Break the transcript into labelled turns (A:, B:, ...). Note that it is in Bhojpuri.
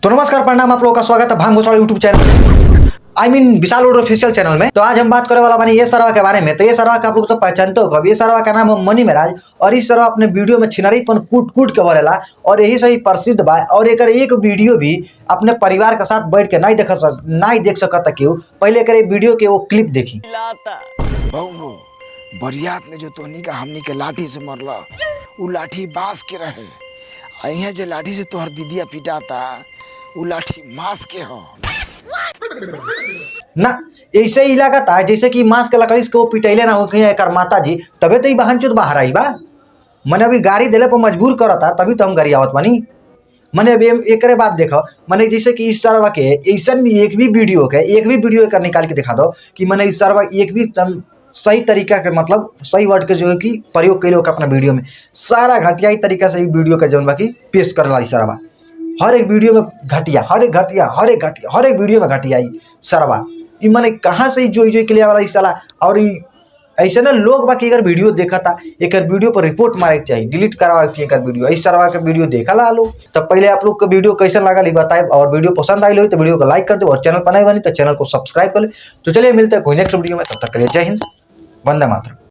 A: तो नमस्कार, प्रणाम, आप लोगों का स्वागत है भांग घोषाला यूट्यूब चैनल विशाल रोड ऑफिशियल चैनल में। तो आज हम बात करने वाला बानी ये सरवा के बारे में। तो ये सरवा का आप लोग तो पहचानते हो, ये सरवा का नाम है मनी महाराज। और इस सरवा अपने वीडियो में छिनरीपन कूट कूट के भरेला और यही से ही प्रसिद्ध बा। और एक वीडियो भी अपने परिवार के साथ बैठ के नहीं देख सकता क्यों। पहले एक वीडियो के वो क्लिप देखी।
B: बहु बरियात ने जो तोहनी का हमनी के लाठी से मरला, उ लाठी बांस के रहे। अइहे जे लाठी से तोहर दीदिया पिटाता, उ लाठी मांस के हो
A: ना। ऐसे ही लगाता जैसे कि मांस के लकड़ी से वो पिटैले ना हो एक माता जी, तबे तो बहनचोद बाहर आई बा। मैंने अभी गाड़ी दिले पर मजबूर करता, तभी तो हम गाड़ी आवत बनी। मैंने अभी एक बात देखो, मैंने जैसे कि इस सरवा के ऐसा भी एक भी वीडियो कर निकाल के दिखा दो कि मैंने इस सरवा एक भी सही तरीका के मतलब सही वर्ड के जो है कि प्रयोग कैलो अपना वीडियो में। सारा घटिया तरीका से वीडियो का जौन बाकी पेश करला सरवा। हर एक वीडियो में घटिया, हर एक वीडियो में घटिया सरवा। मैंने कहाँ से जो के लिए वाला साला। और ऐसे ना लोग बाकी अगर वीडियो देखा था, एक वीडियो पर रिपोर्ट मारे के चाहिए, डिलीट करवा के चाहिए वीडियो। इस सरवा के वीडियो देखा ला लो। तब पहले आप लोग का वीडियो कैसा लगा बताए, और वीडियो पसंद आई हो तो वीडियो को लाइक कर दो, और चैनल पर नहीं बनी तो चैनल को सब्सक्राइब कर ले। तो चलिए मिलते हैं कोई नेक्स्ट वीडियो में, तब तक के लिए जय हिंद, वंदे मातरम।